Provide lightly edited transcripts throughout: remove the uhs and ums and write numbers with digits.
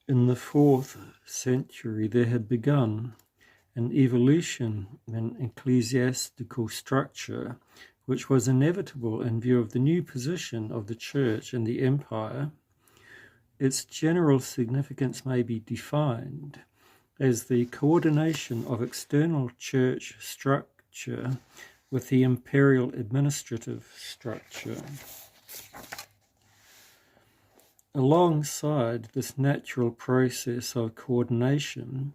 In the 4th century, there had begun an evolution in ecclesiastical structure, which was inevitable in view of the new position of the Church in the Empire. Its general significance may be defined as the coordination of external church structure with the imperial administrative structure. Alongside this natural process of coordination,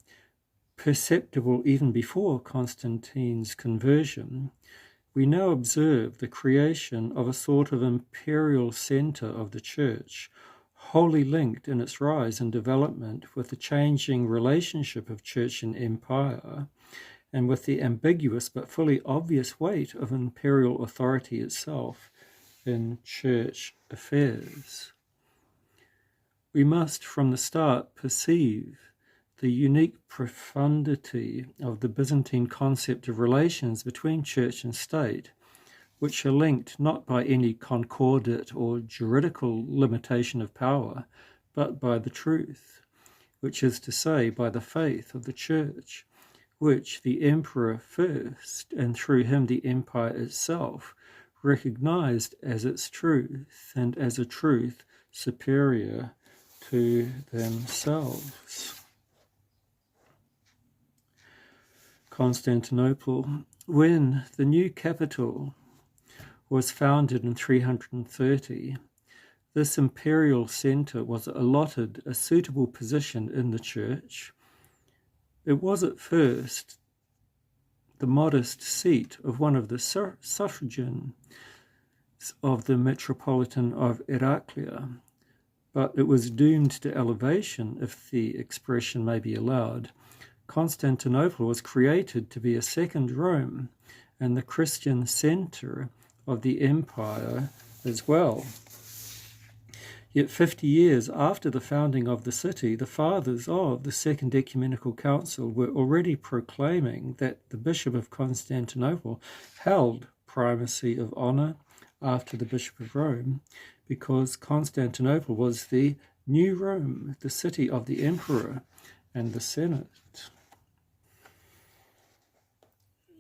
perceptible even before Constantine's conversion, we now observe the creation of a sort of imperial centre of the Church, wholly linked in its rise and development with the changing relationship of Church and Empire, and with the ambiguous but fully obvious weight of imperial authority itself in Church affairs. We must from the start perceive the unique profundity of the Byzantine concept of relations between Church and State, which are linked not by any concordate or juridical limitation of power, but by the truth, which is to say, by the faith of the Church, which the Emperor first, and through him the Empire itself, recognized as its truth, and as a truth superior to themselves. Constantinople, when the new capital was founded in 330, this imperial centre was allotted a suitable position in the Church. It was at first the modest seat of one of the suffragans of the Metropolitan of Heraclea, but it was doomed to elevation, if the expression may be allowed. Constantinople was created to be a second Rome and the Christian centre of the empire as well. Yet 50 years after the founding of the city, the fathers of the Second Ecumenical Council were already proclaiming that the Bishop of Constantinople held primacy of honour after the Bishop of Rome, because Constantinople was the new Rome, the city of the Emperor and the Senate.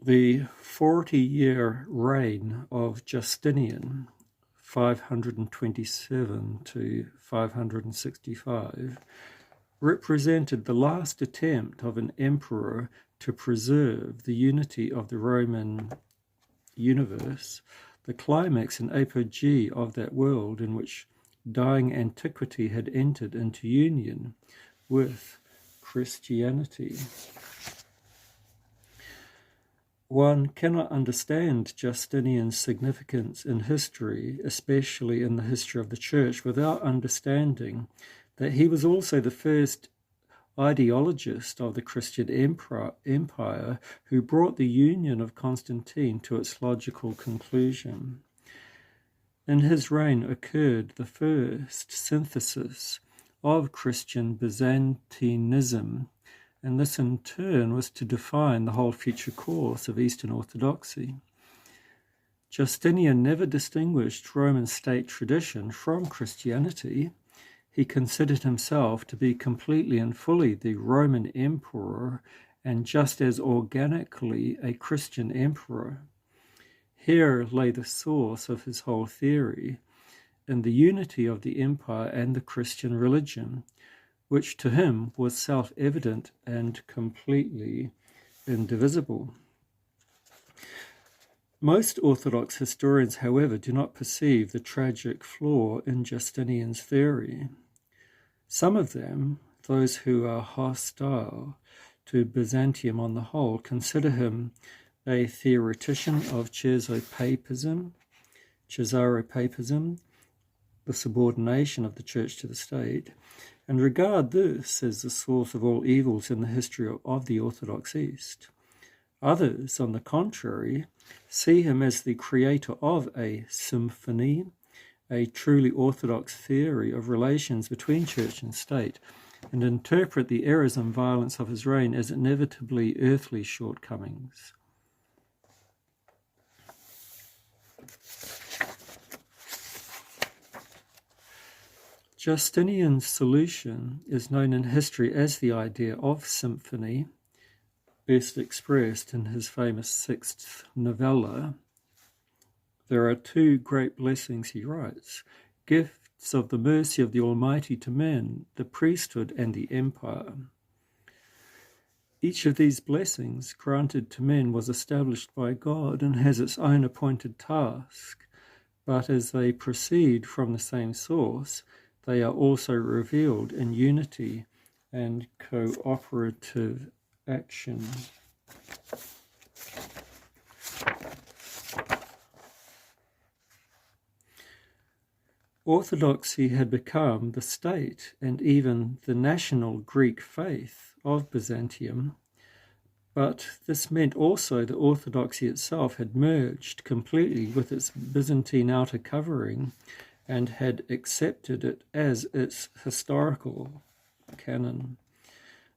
The 40-year reign of Justinian, 527 to 565, represented the last attempt of an emperor to preserve the unity of the Roman universe, the climax and apogee of that world in which dying antiquity had entered into union with Christianity. One cannot understand Justinian's significance in history, especially in the history of the Church, without understanding that he was also the first ideologist of the Christian empire who brought the union of Constantine to its logical conclusion. In his reign occurred the first synthesis of Christian Byzantinism, and this in turn was to define the whole future course of Eastern Orthodoxy. Justinian never distinguished Roman state tradition from Christianity. He considered himself to be completely and fully the Roman emperor and just as organically a Christian emperor. Here lay the source of his whole theory, in the unity of the empire and the Christian religion, which to him was self-evident and completely indivisible. Most Orthodox historians, however, do not perceive the tragic flaw in Justinian's theory. Some of them, those who are hostile to Byzantium on the whole, consider him a theoretician of Caesaropapism, the subordination of the Church to the state, and regard this as the source of all evils in the history of the Orthodox East. Others, on the contrary, see him as the creator of a symphony, a truly orthodox theory of relations between church and state, and interpret the errors and violence of his reign as inevitably earthly shortcomings. Justinian's solution is known in history as the idea of symphony, best expressed in his famous sixth novella. There are two great blessings, he writes, gifts of the mercy of the Almighty to men, the priesthood and the empire. Each of these blessings granted to men was established by God and has its own appointed task, but as they proceed from the same source, they are also revealed in unity and cooperative action. Orthodoxy had become the state and even the national Greek faith of Byzantium, but this meant also that Orthodoxy itself had merged completely with its Byzantine outer covering and had accepted it as its historical canon.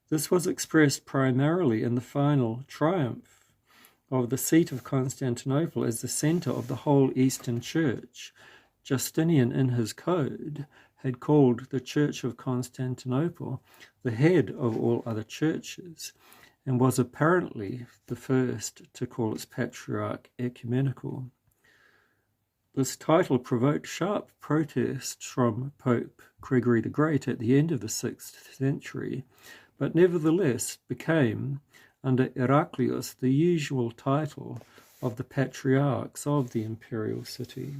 This was expressed primarily in the final triumph of the seat of Constantinople as the center of the whole Eastern Church. Justinian, in his code, had called the Church of Constantinople the head of all other churches, and was apparently the first to call its patriarch ecumenical. This title provoked sharp protests from Pope Gregory the Great at the end of the 6th century, but nevertheless became, under Heraclius, the usual title of the patriarchs of the imperial city.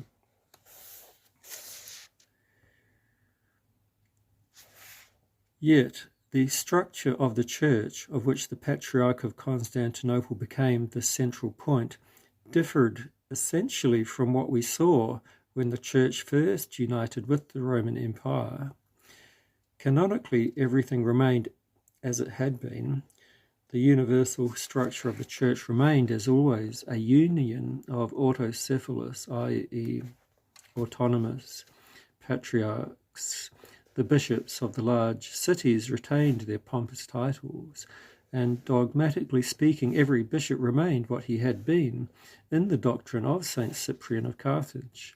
Yet, the structure of the church, of which the Patriarch of Constantinople became the central point, differed essentially from what we saw when the church first united with the Roman Empire. Canonically, everything remained as it had been. The universal structure of the church remained, as always, a union of autocephalous, i.e. autonomous patriarchs. The bishops of the large cities retained their pompous titles, and dogmatically speaking, every bishop remained what he had been in the doctrine of Saint Cyprian of Carthage.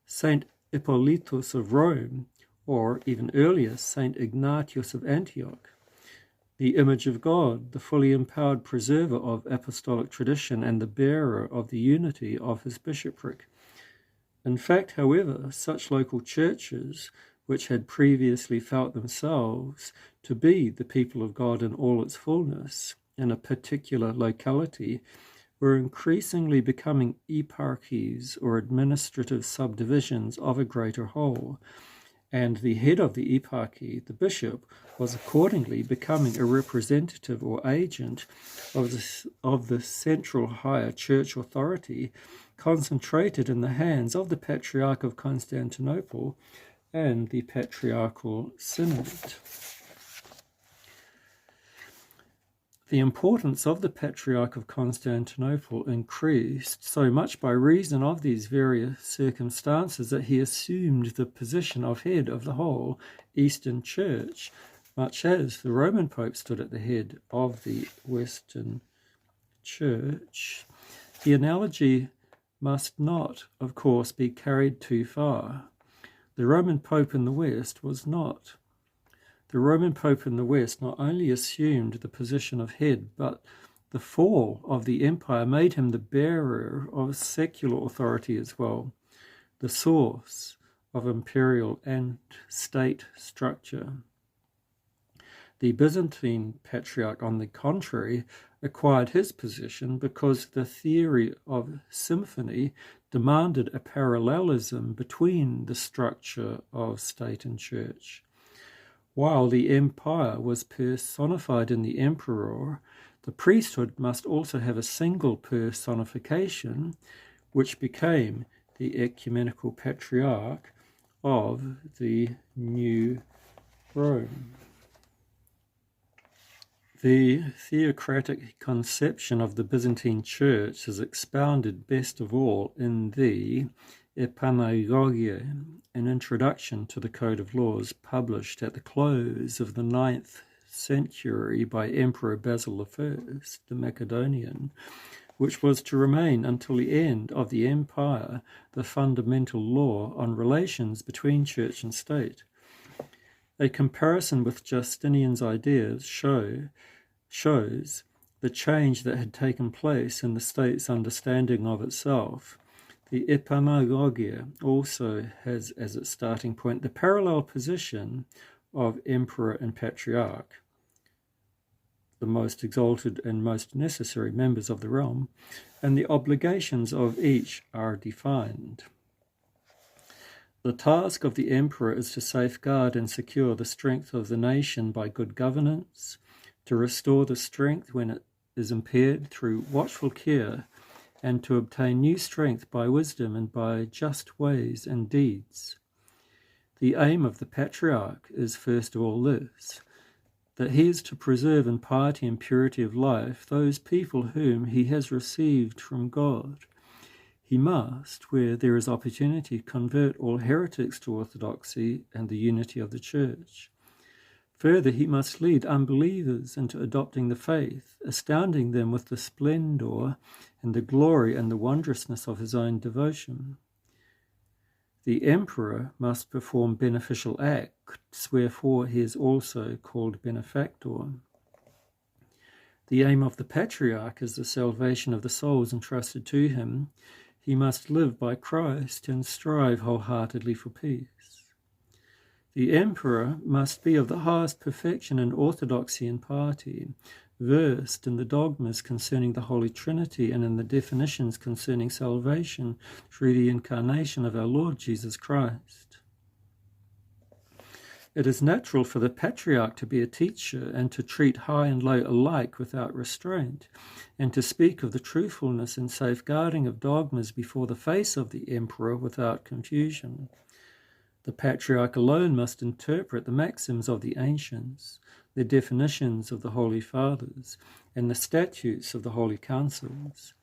Saint Hippolytus of Rome, or even earlier, Saint Ignatius of Antioch, the image of God, the fully empowered preserver of apostolic tradition and the bearer of the unity of his bishopric. In fact, however, such local churches, which had previously felt themselves to be the people of God in all its fullness in a particular locality, were increasingly becoming eparchies or administrative subdivisions of a greater whole, and the head of the eparchy, the bishop, was accordingly becoming a representative or agent of the central higher church authority concentrated in the hands of the Patriarch of Constantinople and the Patriarchal Synod. The importance of the Patriarch of Constantinople increased so much by reason of these various circumstances that he assumed the position of head of the whole Eastern Church, much as the Roman Pope stood at the head of the Western Church. The analogy must not, of course, be carried too far. The Roman Pope in the West not only assumed the position of head, but the fall of the empire made him the bearer of secular authority as well, the source of imperial and state structure. The Byzantine Patriarch, on the contrary, acquired his position because the theory of symphony demanded a parallelism between the structure of state and church. While the empire was personified in the emperor, the priesthood must also have a single personification, which became the ecumenical patriarch of the New Rome. The theocratic conception of the Byzantine Church is expounded best of all in the Epanagogia, an introduction to the Code of Laws published at the close of the 9th century by Emperor Basil I, the Macedonian, which was to remain until the end of the empire the fundamental law on relations between church and state. A comparison with Justinian's ideas shows the change that had taken place in the state's understanding of itself. The Epanagogia also has as its starting point the parallel position of emperor and patriarch, the most exalted and most necessary members of the realm, and the obligations of each are defined. The task of the emperor is to safeguard and secure the strength of the nation by good governance, to restore the strength when it is impaired through watchful care, and to obtain new strength by wisdom and by just ways and deeds. The aim of the patriarch is first of all this, that he is to preserve in piety and purity of life those people whom he has received from God. He must, where there is opportunity, convert all heretics to orthodoxy and the unity of the church. Further, he must lead unbelievers into adopting the faith, astounding them with the splendor and the glory and the wondrousness of his own devotion. The emperor must perform beneficial acts, wherefore he is also called benefactor. The aim of the patriarch is the salvation of the souls entrusted to him. He must live by Christ and strive wholeheartedly for peace. The emperor must be of the highest perfection in orthodoxy and piety, versed in the dogmas concerning the Holy Trinity and in the definitions concerning salvation through the incarnation of our Lord Jesus Christ. It is natural for the patriarch to be a teacher and to treat high and low alike without restraint, and to speak of the truthfulness and safeguarding of dogmas before the face of the emperor without confusion. The patriarch alone must interpret the maxims of the ancients, the definitions of the Holy Fathers, and the statutes of the Holy Councils.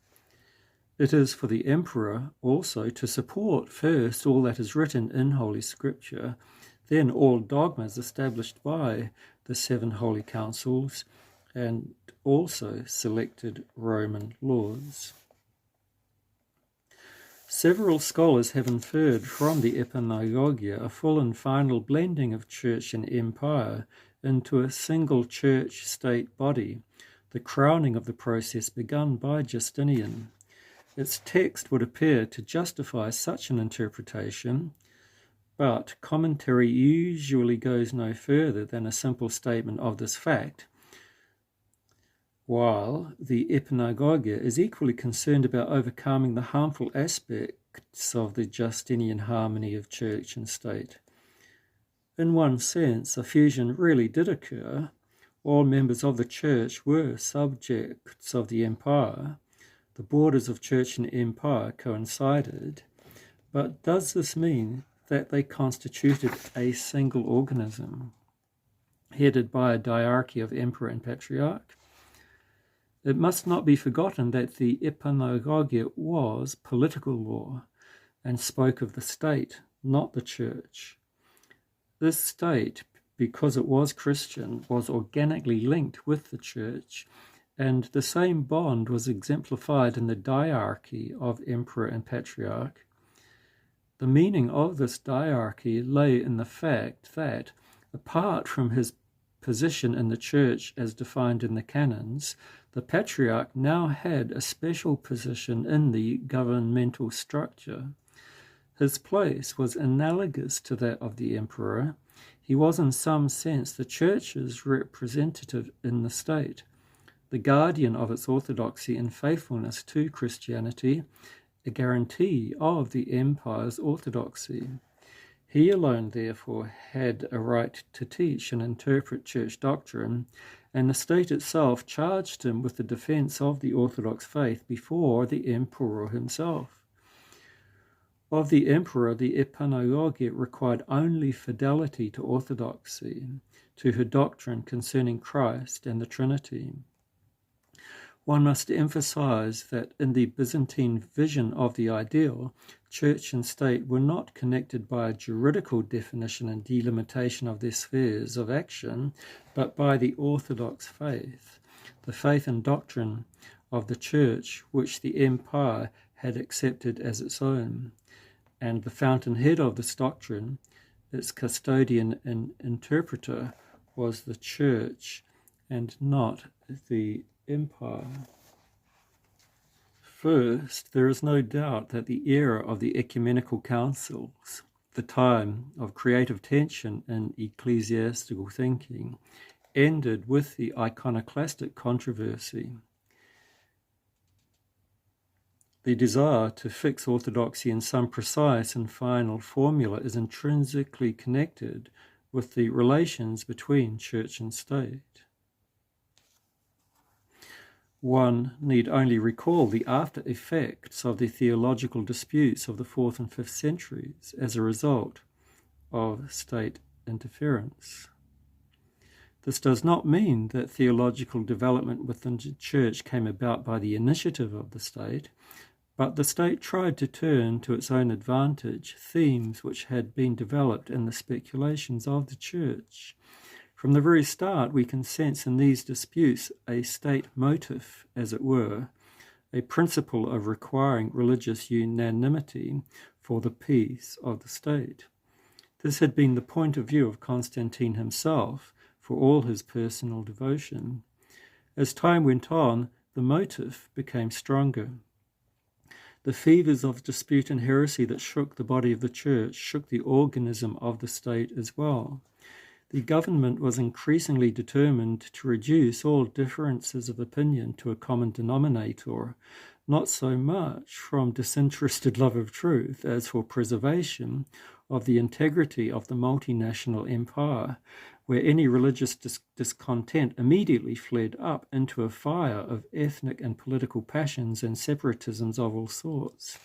It is for the emperor also to support first all that is written in Holy Scripture, then all dogmas established by the 7 Holy Councils, and also selected Roman laws. Several scholars have inferred from the Epanagogia a full and final blending of church and empire into a single church-state body, the crowning of the process begun by Justinian. Its text would appear to justify such an interpretation, but commentary usually goes no further than a simple statement of this fact, while the Epanagogia is equally concerned about overcoming the harmful aspects of the Justinian harmony of church and state. In one sense, a fusion really did occur. All members of the church were subjects of the empire. The borders of church and empire coincided. But does this mean that they constituted a single organism, headed by a diarchy of emperor and patriarch? It must not be forgotten that the Epanagogia was political law and spoke of the state, not the church. This state, because it was Christian, was organically linked with the church, and the same bond was exemplified in the diarchy of emperor and patriarch. The meaning of this diarchy lay in the fact that, apart from his position in the church as defined in the canons, the patriarch now had a special position in the governmental structure. His place was analogous to that of the emperor. He was in some sense the church's representative in the state, the guardian of its orthodoxy and faithfulness to Christianity, a guarantee of the empire's orthodoxy. He alone, therefore, had a right to teach and interpret church doctrine, and the state itself charged him with the defense of the Orthodox faith before the emperor himself. Of the emperor, the Epanagogia required only fidelity to orthodoxy, to her doctrine concerning Christ and the Trinity. One must emphasize that in the Byzantine vision of the ideal, church and state were not connected by a juridical definition and delimitation of their spheres of action, but by the Orthodox faith, the faith and doctrine of the Church which the Empire had accepted as its own, and the fountainhead of this doctrine, its custodian and interpreter, was the Church and not the Empire. First, there is no doubt that the era of the ecumenical councils, the time of creative tension in ecclesiastical thinking, ended with the iconoclastic controversy. The desire to fix orthodoxy in some precise and final formula is intrinsically connected with the relations between church and state. One need only recall the after effects of the theological disputes of the 4th and 5th centuries as a result of state interference. This does not mean that theological development within the church came about by the initiative of the state, but the state tried to turn to its own advantage themes which had been developed in the speculations of the church. From the very start, we can sense in these disputes a state motive, as it were, a principle of requiring religious unanimity for the peace of the state. This had been the point of view of Constantine himself for all his personal devotion. As time went on, the motive became stronger. The fevers of dispute and heresy that shook the body of the church shook the organism of the state as well. The government was increasingly determined to reduce all differences of opinion to a common denominator, not so much from disinterested love of truth as for preservation of the integrity of the multinational empire, where any religious discontent immediately fled up into a fire of ethnic and political passions and separatisms of all sorts.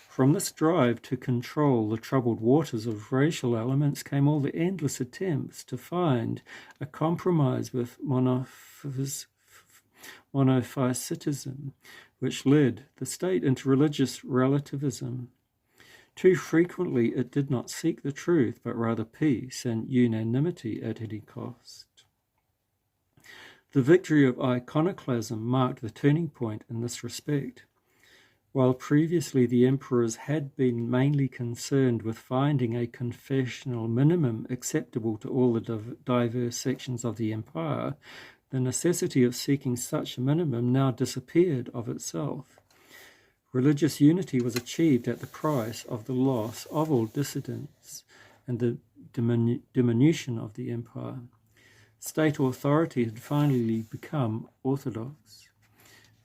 From this drive to control the troubled waters of racial elements came all the endless attempts to find a compromise with monophysitism, which led the state into religious relativism. Too frequently it did not seek the truth, but rather peace and unanimity at any cost. The victory of iconoclasm marked the turning point in this respect. While previously the emperors had been mainly concerned with finding a confessional minimum acceptable to all the diverse sections of the empire, the necessity of seeking such a minimum now disappeared of itself. Religious unity was achieved at the price of the loss of all dissidents and the diminution of the empire. State authority had finally become orthodox.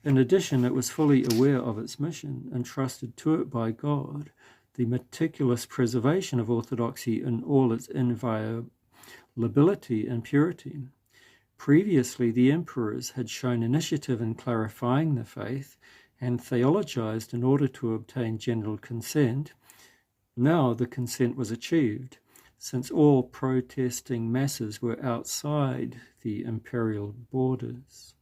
In addition, it was fully aware of its mission, entrusted to it by God, the meticulous preservation of orthodoxy in all its inviolability and purity. Previously, the emperors had shown initiative in clarifying the faith and theologized in order to obtain general consent. Now the consent was achieved, since all protesting masses were outside the imperial borders.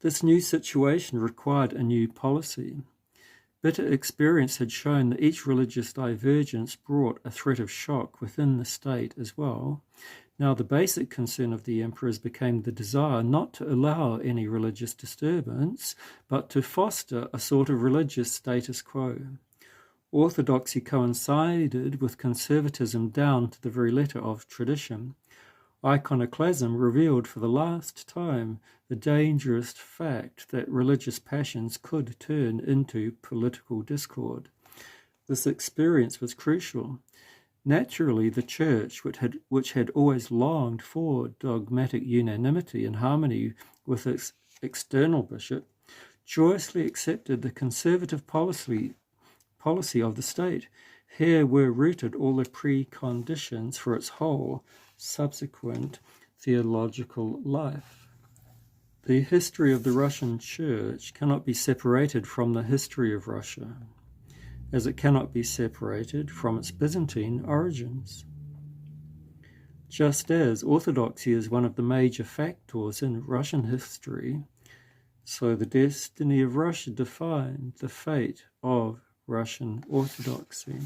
This new situation required a new policy. Bitter experience had shown that each religious divergence brought a threat of shock within the state as well. Now the basic concern of the emperors became the desire not to allow any religious disturbance, but to foster a sort of religious status quo. Orthodoxy coincided with conservatism down to the very letter of tradition. Iconoclasm revealed for the last time the dangerous fact that religious passions could turn into political discord. This experience was crucial. Naturally, the Church, which had always longed for dogmatic unanimity and harmony with its external bishop, joyously accepted the conservative policy of the state. Here were rooted all the preconditions for its whole subsequent theological life. The history of the Russian Church cannot be separated from the history of Russia, as it cannot be separated from its Byzantine origins. Just as orthodoxy is one of the major factors in Russian history, so the destiny of Russia defined the fate of Russian Orthodoxy.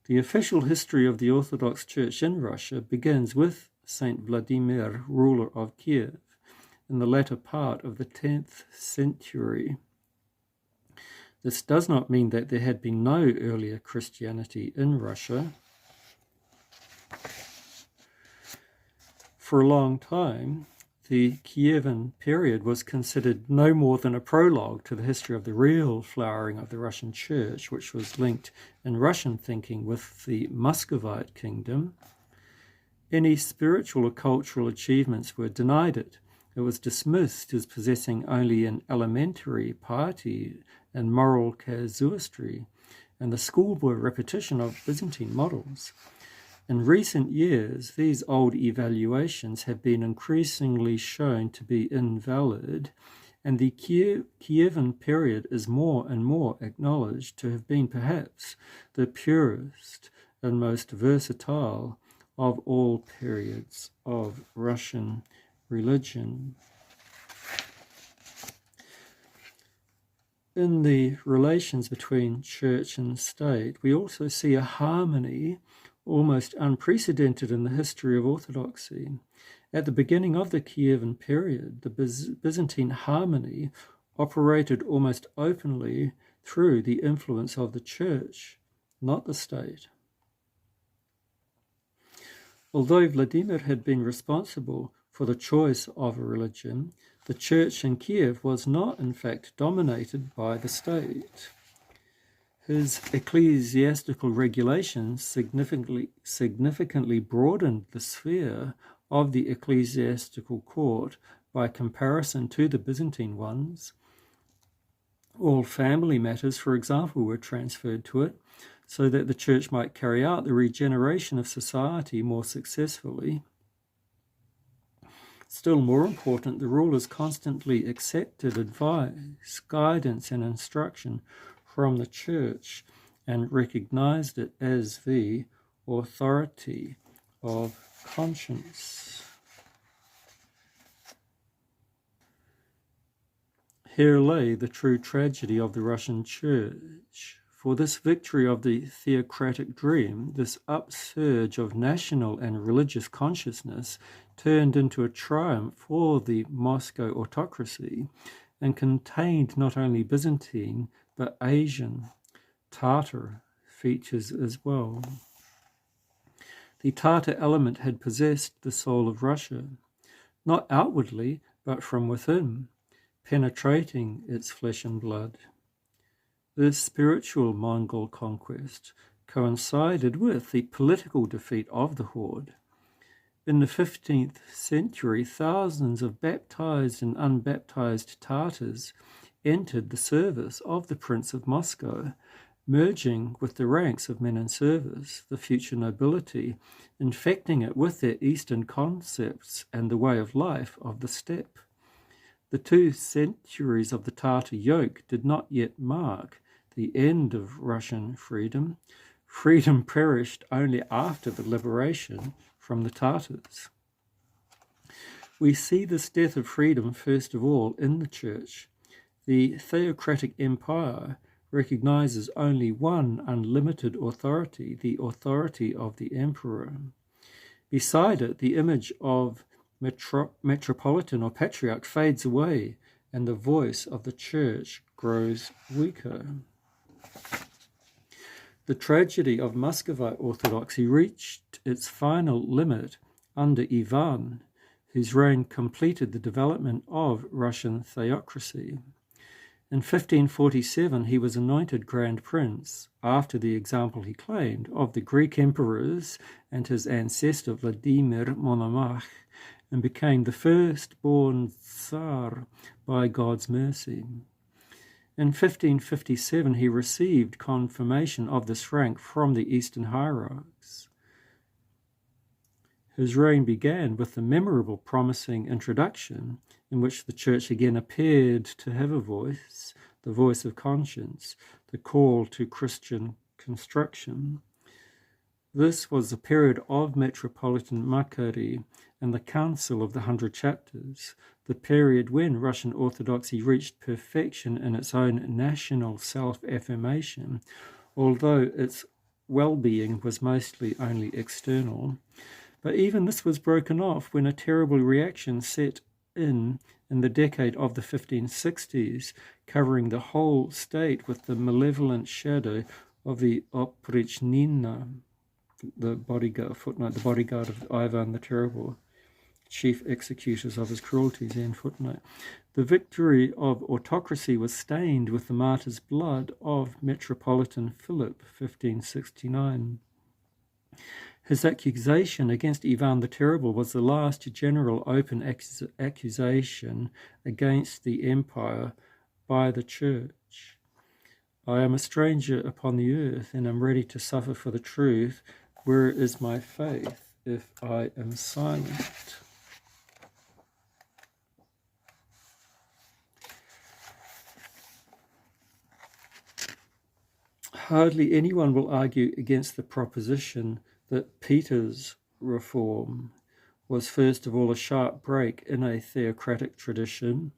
The official history of the Orthodox Church in Russia begins with Saint Vladimir, ruler of Kiev, in the latter part of the 10th century. This does not mean that there had been no earlier Christianity in Russia. For a long time, the Kievan period was considered no more than a prologue to the history of the real flowering of the Russian Church, which was linked in Russian thinking with the Muscovite kingdom. Any spiritual or cultural achievements were denied it. It was dismissed as possessing only an elementary piety and moral casuistry, and the schoolboy repetition of Byzantine models. In recent years, these old evaluations have been increasingly shown to be invalid, and the Kievan period is more and more acknowledged to have been perhaps the purest and most versatile of all periods of Russian religion. In the relations between church and state, we also see a harmony almost unprecedented in the history of Orthodoxy. At the beginning of the Kievan period, the Byzantine harmony operated almost openly through the influence of the church, not the state. Although Vladimir had been responsible for the choice of a religion, the church in Kiev was not, in fact, dominated by the state. His ecclesiastical regulations significantly broadened the sphere of the ecclesiastical court by comparison to the Byzantine ones. All family matters, for example, were transferred to it, so that the church might carry out the regeneration of society more successfully. Still more important, the rulers constantly accepted advice, guidance, and instruction from the church and recognized it as the authority of conscience. Here lay the true tragedy of the Russian Church. For this victory of the theocratic dream, this upsurge of national and religious consciousness turned into a triumph for the Moscow autocracy and contained not only Byzantine but Asian, Tatar features as well. The Tatar element had possessed the soul of Russia, not outwardly but from within, penetrating its flesh and blood. This spiritual Mongol conquest coincided with the political defeat of the horde. In the 15th century, thousands of baptized and unbaptized Tatars entered the service of the Prince of Moscow, merging with the ranks of men in service, the future nobility, infecting it with their Eastern concepts and the way of life of the steppe. The 2 centuries of the Tatar yoke did not yet mark the end of Russian freedom. Freedom perished only after the liberation from the Tatars. We see this death of freedom first of all in the Church. The theocratic empire recognizes only one unlimited authority, the authority of the emperor. Beside it, the image of metropolitan or patriarch fades away, and the voice of the church grows weaker. The tragedy of Muscovite Orthodoxy reached its final limit under Ivan, whose reign completed the development of Russian theocracy. In 1547, he was anointed Grand Prince, after the example he claimed of the Greek emperors and his ancestor Vladimir Monomach, and became the firstborn Tsar by God's mercy. In 1557, he received confirmation of this rank from the Eastern hierarchs. His reign began with the memorable, promising introduction in which the Church again appeared to have a voice, the voice of conscience, the call to Christian construction. This was the period of Metropolitan Macquarie and the Council of the 100 Chapters, the period when Russian Orthodoxy reached perfection in its own national self-affirmation, although its well-being was mostly only external. But even this was broken off when a terrible reaction set in in the decade of the 1560s, covering the whole state with the malevolent shadow of the Oprichnina, the bodyguard, footnote, the bodyguard of Ivan the Terrible, chief executors of his cruelties, end footnote. The victory of autocracy was stained with the martyr's blood of Metropolitan Philip, 1569. His accusation against Ivan the Terrible was the last general open accusation against the empire by the church. I am a stranger upon the earth, and am ready to suffer for the truth. Where is my faith if I am silent? Hardly anyone will argue against the proposition that Peter's reform was first of all a sharp break in a theocratic tradition,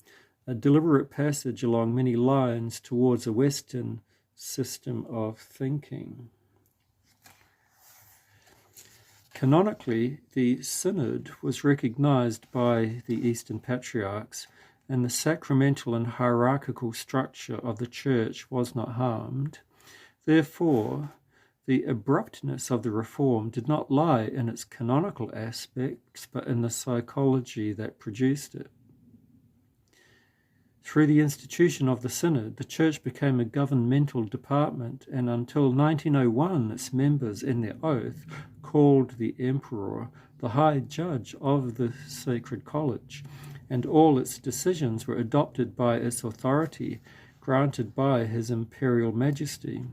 a deliberate passage along many lines towards a Western system of thinking. Canonically, the synod was recognized by the Eastern Patriarchs, and the sacramental and hierarchical structure of the Church was not harmed. Therefore, the abruptness of the reform did not lie in its canonical aspects, but in the psychology that produced it. Through the institution of the Synod, the Church became a governmental department, and until 1901, its members, in their oath, called the Emperor the High Judge of the Sacred College, and all its decisions were adopted by its authority, granted by His Imperial Majesty.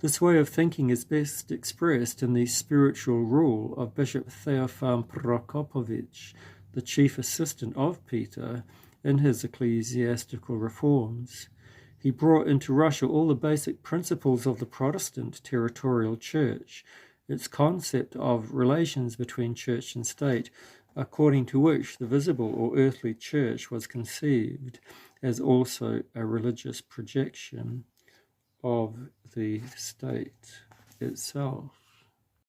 This way of thinking is best expressed in the spiritual rule of Bishop Theophan Prokopovich, the chief assistant of Peter, in his ecclesiastical reforms. He brought into Russia all the basic principles of the Protestant territorial church, its concept of relations between church and state, according to which the visible or earthly church was conceived as also a religious projection of the state itself.